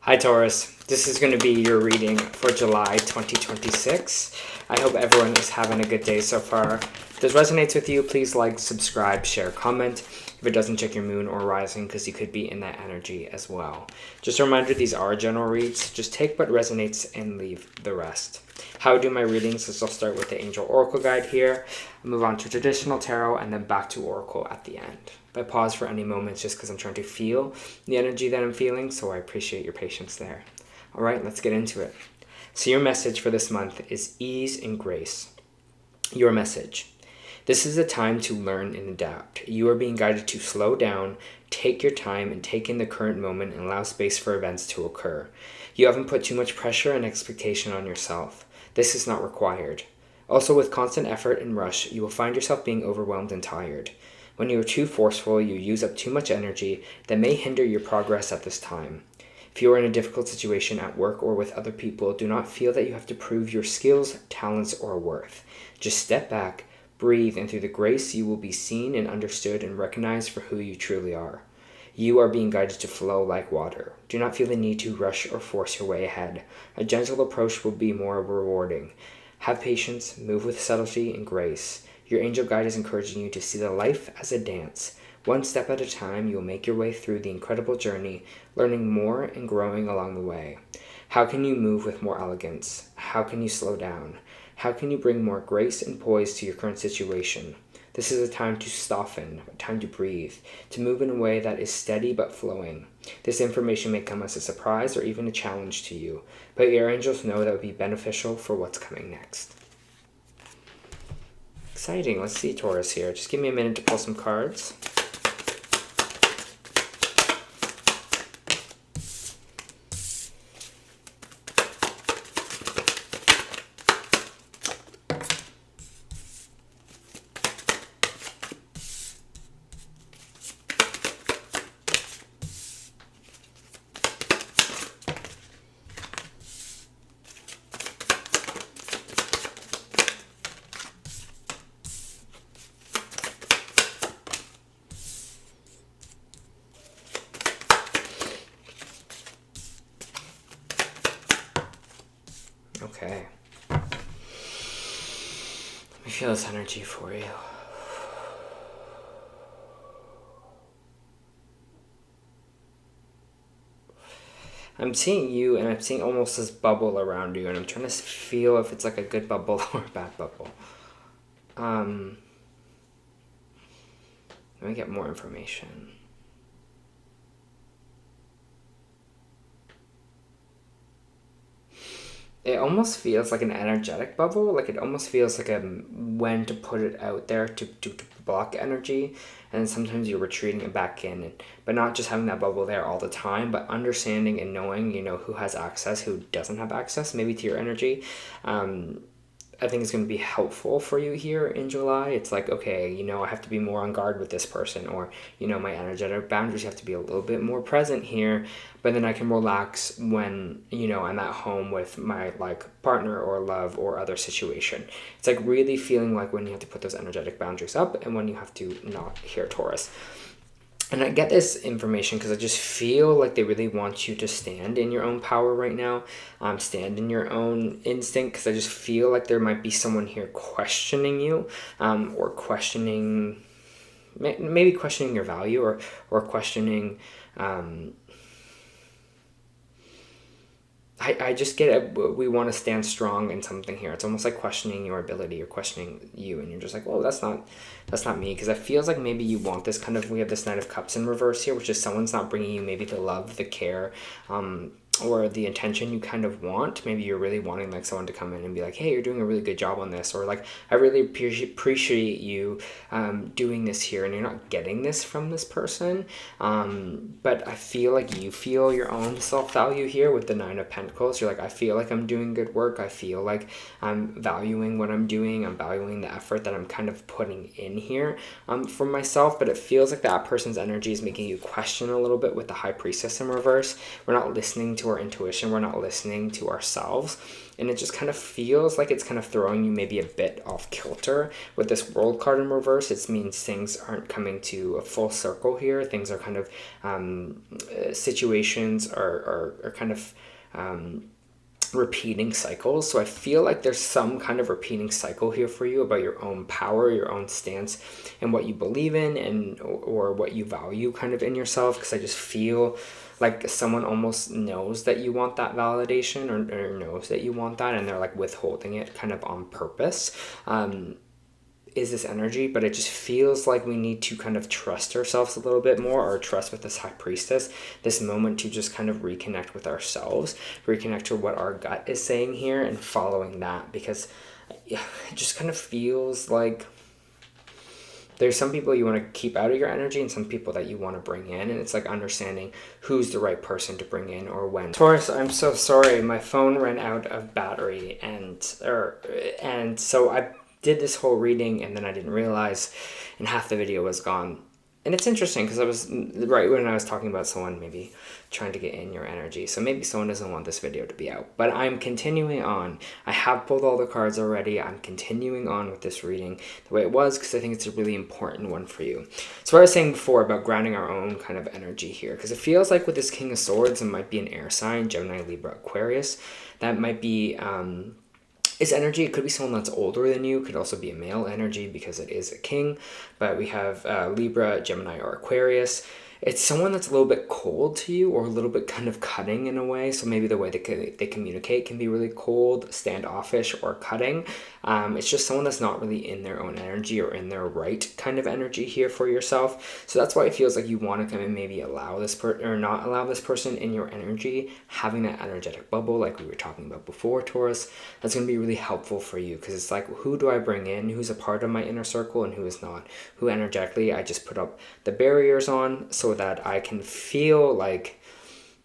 Hi Taurus, this is going to be your reading for July 2026. I hope everyone is having a good day so far. If this resonates with you, please like, subscribe, share, comment. If it doesn't, check your moon or rising because you could be in that energy as well. Just a reminder, these are general reads. Just take what resonates and leave the rest. How I do my readings is I'll start with the Angel Oracle Guide here, move on to traditional tarot, and then back to Oracle at the end. I pause for any moments just because I'm trying to feel the energy that I'm feeling, so I appreciate your patience there. All right, let's get into it. So your message for this month is ease and grace. Your message. This is a time to learn and adapt. You are being guided to slow down, take your time, and take in the current moment and allow space for events to occur. You haven't put too much pressure and expectation on yourself. This is not required. Also, with constant effort and rush, you will find yourself being overwhelmed and tired. When you are too forceful, you use up too much energy that may hinder your progress at this time. If you are in a difficult situation at work or with other people, do not feel that you have to prove your skills, talents, or worth. Just step back, breathe, and through the grace you will be seen and understood and recognized for who you truly are. You are being guided to flow like water. Do not feel the need to rush or force your way ahead. A gentle approach will be more rewarding. Have patience, move with subtlety and grace. Your angel guide is encouraging you to see the life as a dance. One step at a time, you will make your way through the incredible journey, learning more and growing along the way. How can you move with more elegance? How can you slow down? How can you bring more grace and poise to your current situation? This is a time to soften, a time to breathe, to move in a way that is steady but flowing. This information may come as a surprise or even a challenge to you, but your angels know that would be beneficial for what's coming next. Exciting. Let's see Taurus here. Just give me a minute to pull some cards. Okay. Let me feel this energy for you. I'm seeing you, and I'm seeing almost this bubble around you, and I'm trying to feel if it's like a good bubble or a bad bubble. Let me get more information. It almost feels like an energetic bubble. Like it almost feels like when to put it out there to block energy. And then sometimes you're retreating it back in. But not just having that bubble there all the time, but understanding and knowing, who has access, who doesn't have access, maybe to your energy. I think it's going to be helpful for you here in July. It's like, okay, I have to be more on guard with this person, or, my energetic boundaries have to be a little bit more present here, but then I can relax when, I'm at home with my, partner or love or other situation. It's like really feeling like when you have to put those energetic boundaries up and when you have to not here, Taurus. And I get this information because I just feel like they really want you to stand in your own power right now. Stand in your own instinct, because I just feel like there might be someone here questioning you, or maybe questioning your value, or questioning... I just get it. We want to stand strong in something here. It's almost like questioning your ability or questioning you, and you're just like, oh, that's not me. Because it feels like maybe you want this kind of, we have this Knight of Cups in reverse here, which is someone's not bringing you maybe the love, the care, or the intention you kind of want. Maybe you're really wanting someone to come in and be like, hey, you're doing a really good job on this, or I really appreciate you doing this here, and you're not getting this from this person. But I feel like you feel your own self-value here with the Nine of Pentacles. You're like, I feel like I'm doing good work. I feel like I'm valuing what I'm doing. I'm valuing the effort that I'm kind of putting in here for myself. But it feels like that person's energy is making you question a little bit with the High Priestess in reverse. We're not listening to our intuition. We're not listening to ourselves. and it just kind of feels like it's kind of throwing you maybe a bit off kilter. With this World card in reverse, it means things aren't coming to a full circle here. Things are kind of situations are kind of repeating cycles. So I feel like there's some kind of repeating cycle here for you about your own power, your own stance, and what you believe in, and or what you value kind of in yourself. Because I just feel like someone almost knows that you want that validation, or knows that you want that, and they're like withholding it kind of on purpose. Is this energy, but it just feels like we need to kind of trust ourselves a little bit more, or trust with this High Priestess, this moment to just kind of reconnect with ourselves, reconnect to what our gut is saying here, and following that, because it just kind of feels like there's some people you want to keep out of your energy and some people that you want to bring in, and it's like understanding who's the right person to bring in or when. Taurus, I'm so sorry, my phone ran out of battery, and so I did this whole reading and then I didn't realize, and half the video was gone. And it's interesting because I was right when I was talking about someone maybe trying to get in your energy. So maybe someone doesn't want this video to be out. But I'm continuing on. I have pulled all the cards already. I'm continuing on with this reading the way it was because I think it's a really important one for you. So what I was saying before about grounding our own kind of energy here, because it feels like with this King of Swords, it might be an air sign, Gemini, Libra, Aquarius. That might be its energy. It could be someone that's older than you. It could also be a male energy because it is a king. But we have Libra, Gemini, or Aquarius. It's someone that's a little bit cold to you, or a little bit kind of cutting in a way. So maybe the way they communicate can be really cold, standoffish, or cutting. It's just someone that's not really in their own energy or in their right kind of energy here for yourself. So that's why it feels like you want to kind of maybe allow this person, or not allow this person in your energy, having that energetic bubble like we were talking about before, Taurus. That's going to be really helpful for you, because it's like, who do I bring in? Who's a part of my inner circle and who is not? Who energetically I just put up the barriers on so that I can feel like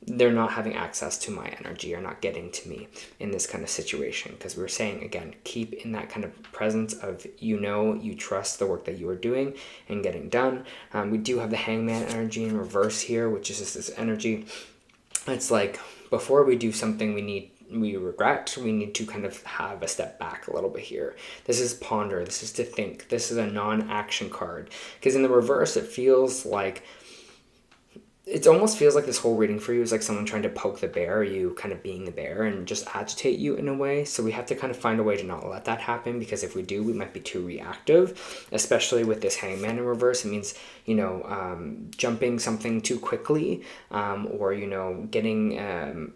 they're not having access to my energy or not getting to me in this kind of situation. Because we're saying, again, keep in that kind of presence of, you trust the work that you are doing and getting done. We do have the Hangman energy in reverse here, which is just this energy. It's like, before we do something we regret, we need to kind of have a step back a little bit here. This is ponder, this is to think, this is a non-action card. Because in the reverse, it almost feels like this whole reading for you is like someone trying to poke the bear, you kind of being the bear, and just agitate you in a way. So we have to kind of find a way to not let that happen, because if we do, we might be too reactive, especially with this Hangman in reverse. It means, jumping something too quickly, or, getting,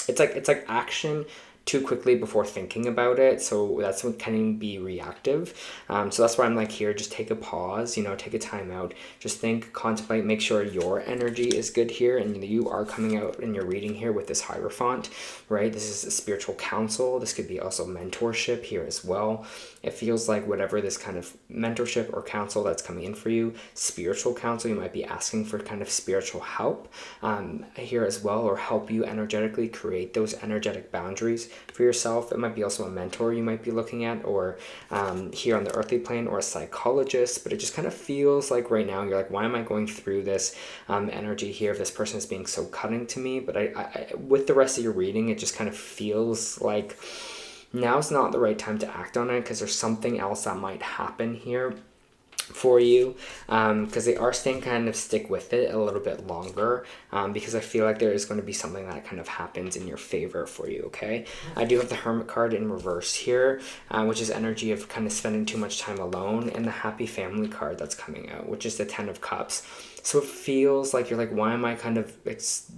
it's like action too quickly before thinking about it. So that's what can be reactive. So that's why I'm like, here, just take a pause, take a time out, just think, contemplate, make sure your energy is good here, and you are coming out in your reading here with this Hierophant, right? This is a spiritual counsel. This could be also mentorship here as well. It feels like whatever this kind of mentorship or counsel that's coming in for you, spiritual counsel, you might be asking for kind of spiritual help here as well, or help you energetically create those energetic boundaries for yourself. It might be also a mentor you might be looking at, or here on the earthly plane, or a psychologist. But it just kind of feels like right now you're like, why am I going through this energy here if this person is being so cutting to me? But I with the rest of your reading, it just kind of feels like now's not the right time to act on it, because there's something else that might happen here for you, because they are staying kind of stick with it a little bit longer, because I feel like there is going to be something that kind of happens in your favor for you. Okay, I do have the Hermit card in reverse here, which is energy of kind of spending too much time alone, and the Happy Family card that's coming out, which is the 10 of Cups. So it feels like you're like, why am I kind of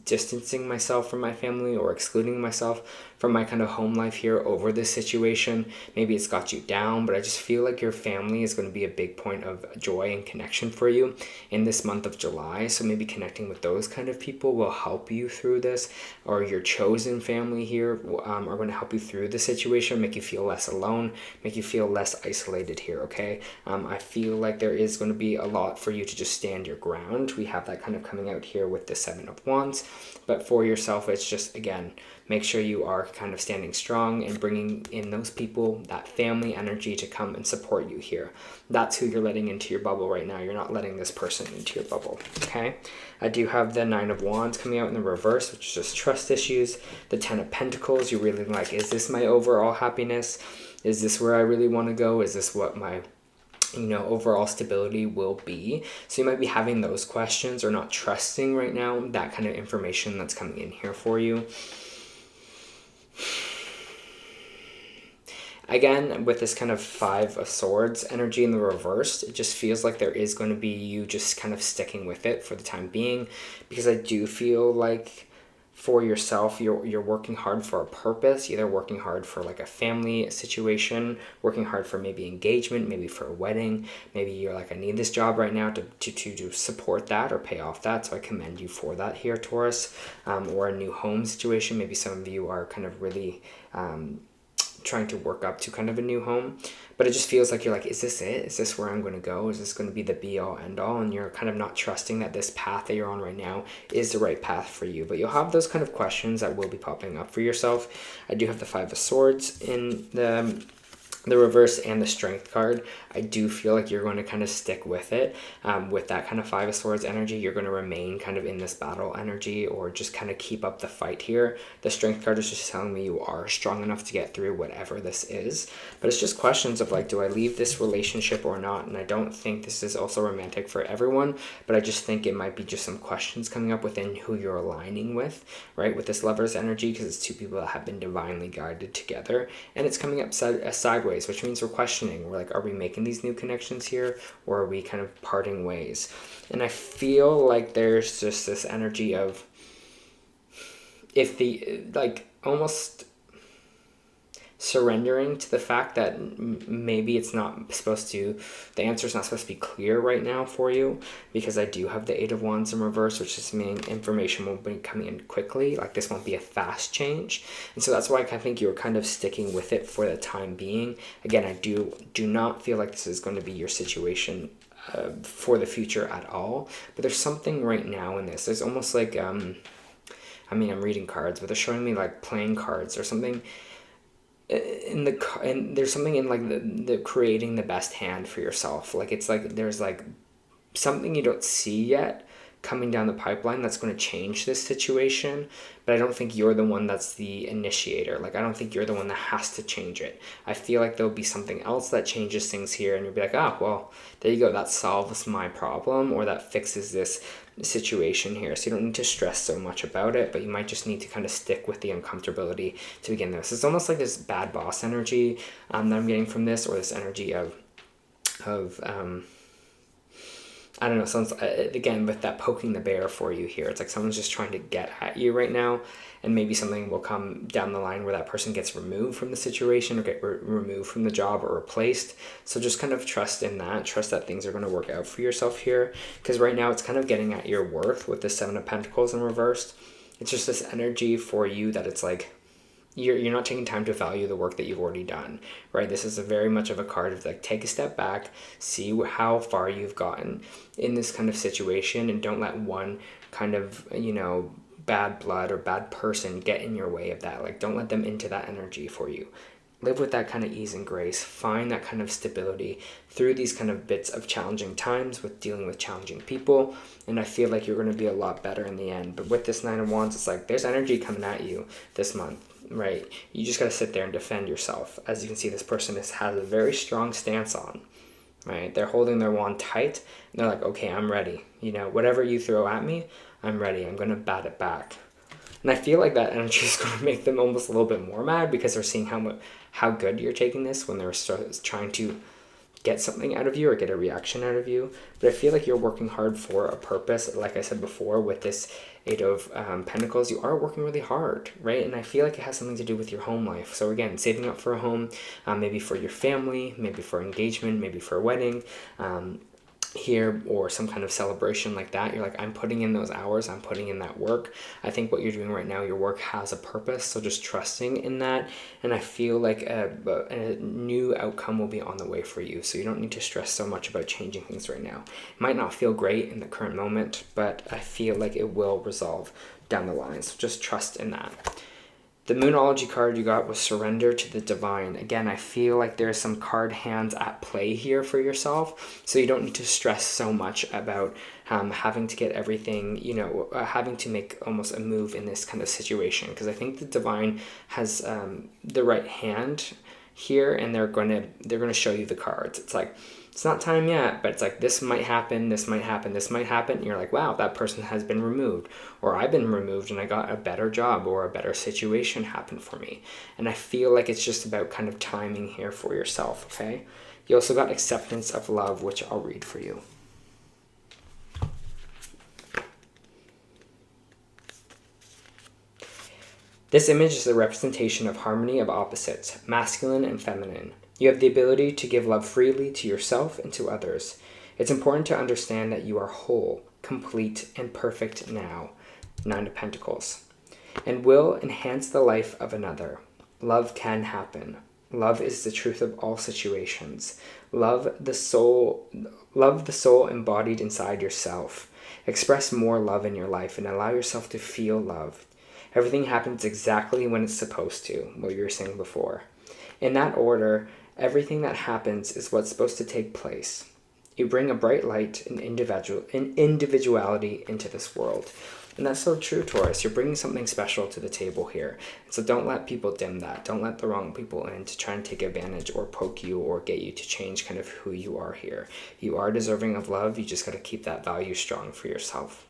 distancing myself from my family, or excluding myself from my kind of home life here over this situation? Maybe it's got you down, but I just feel like your family is going to be a big point of joy and connection for you in this month of July. So maybe connecting with those kind of people will help you through this, or your chosen family here are going to help you through the situation, make you feel less alone, make you feel less isolated here. Okay, I feel like there is going to be a lot for you to just stand your ground. We have that kind of coming out here with the 7 of Wands. But for yourself, it's just, again, make sure you are kind of standing strong and bringing in those people, that family energy to come and support you here. That's who you're letting into your bubble right now. You're not letting this person into your bubble, okay? I do have the 9 of Wands coming out in the reverse, which is just trust issues. The 10 of Pentacles, you're really like, is this my overall happiness? Is this where I really want to go? Is this what my overall stability will be? So you might be having those questions or not trusting right now that kind of information that's coming in here for you. Again, with this kind of 5 of Swords energy in the reverse, it just feels like there is going to be you just kind of sticking with it for the time being, because I do feel like for yourself, you're working hard for a purpose, either working hard for like a family situation, working hard for maybe engagement, maybe for a wedding, maybe you're like, I need this job right now to support that or pay off that, so I commend you for that here, Taurus. Or a new home situation, maybe some of you are kind of really trying to work up to kind of a new home, but it just feels like you're like, is this it? Is this where I'm going to go? Is this going to be the be all end all? And you're kind of not trusting that this path that you're on right now is the right path for you, but you'll have those kind of questions that will be popping up for yourself. I do have the 5 of Swords in the reverse and the Strength card. I do feel like you're going to kind of stick with it. With that kind of 5 of Swords energy, you're going to remain kind of in this battle energy, or just kind of keep up the fight here. The Strength card is just telling me you are strong enough to get through whatever this is, but it's just questions of like, do I leave this relationship or not? And I don't think this is also romantic for everyone, but I just think it might be just some questions coming up within who you're aligning with, right? With this Lover's energy, because it's 2 people that have been divinely guided together, and it's coming up sideways, which means we're questioning. We're like, are we making these new connections here, or are we kind of parting ways? And I feel like there's just this energy of, if the, like, almost surrendering to the fact that maybe it's not supposed to, the answer is not supposed to be clear right now for you, because I do have the 8 of Wands in reverse, which just means information will be coming in quickly. Like, this won't be a fast change, and so that's why I think you're kind of sticking with it for the time being. Again, I do not feel like this is going to be your situation for the future at all, but there's something right now in this. There's almost like I mean, I'm reading cards, but they're showing me like playing cards or something. And there's something in like the creating the best hand for yourself. Like, it's like there's like something you don't see yet coming down the pipeline that's going to change this situation, but I don't think you're the one that's the initiator. Like, I don't think you're the one that has to change it. I feel like there'll be something else that changes things here, and you'll be like, oh, well, there you go, that solves my problem, or that fixes this situation here. So you don't need to stress so much about it, but you might just need to kind of stick with the uncomfortability to begin this. It's almost like this bad boss energy that I'm getting from this, or this energy of I don't know, sounds, again, with that poking the bear for you here. It's like someone's just trying to get at you right now, and maybe something will come down the line where that person gets removed from the situation, or get removed from the job, or replaced. So just kind of trust in that. Trust that things are going to work out for yourself here, because right now it's kind of getting at your worth with the 7 of Pentacles in reversed. It's just this energy for you that it's like, you're not taking time to value the work that you've already done, right? This is a very much of a card of like, take a step back, see how far you've gotten in this kind of situation, and don't let one kind of, bad blood or bad person get in your way of that. Like, don't let them into that energy for you. Live with that kind of ease and grace. Find that kind of stability through these kind of bits of challenging times with dealing with challenging people. And I feel like you're going to be a lot better in the end. But with this 9 of Wands, it's like there's energy coming at you this month, right? You just got to sit there and defend yourself. As you can see, this person has a very strong stance on, right? They're holding their wand tight. And they're like, okay, I'm ready. Whatever you throw at me, I'm ready. I'm going to bat it back. And I feel like that energy is going to make them almost a little bit more mad, because they're seeing how good you're taking this when they're trying to get something out of you or get a reaction out of you. But I feel like you're working hard for a purpose. Like I said before, with this 8 of Pentacles, you are working really hard, right? And I feel like it has something to do with your home life. So again, saving up for a home, maybe for your family, maybe for engagement, maybe for a wedding, here, or some kind of celebration like that. You're like, I'm putting in those hours, I'm putting in that work. I think what you're doing right now, your work has a purpose, so just trusting in that. And I feel like a new outcome will be on the way for you, so you don't need to stress so much about changing things right now. It might not feel great in the current moment, but I feel like it will resolve down the line, so just trust in that. The Moonology card you got was Surrender to the Divine. Again, I feel like there's some card hands at play here for yourself, so you don't need to stress so much about having to get everything, having to make almost a move in this kind of situation, because I think the Divine has the right hand here, and they're going to show you the cards. It's like, it's not time yet, but it's like, this might happen, this might happen, this might happen. And you're like, wow, that person has been removed, or I've been removed and I got a better job or a better situation happened for me. And I feel like it's just about kind of timing here for yourself, okay? You also got Acceptance of Love, which I'll read for you. This image is a representation of harmony of opposites, masculine and feminine. You have the ability to give love freely to yourself and to others. It's important to understand that you are whole, complete, and perfect now, 9 of Pentacles, and will enhance the life of another. Love can happen. Love is the truth of all situations. Love the soul embodied inside yourself. Express more love in your life and allow yourself to feel loved. Everything happens exactly when it's supposed to, what you were saying before. In that order, everything that happens is what's supposed to take place. You bring a bright light and individuality into this world. And that's so true, Taurus. You're bringing something special to the table here. So don't let people dim that. Don't let the wrong people in to try and take advantage or poke you or get you to change kind of who you are here. You are deserving of love. You just got to keep that value strong for yourself.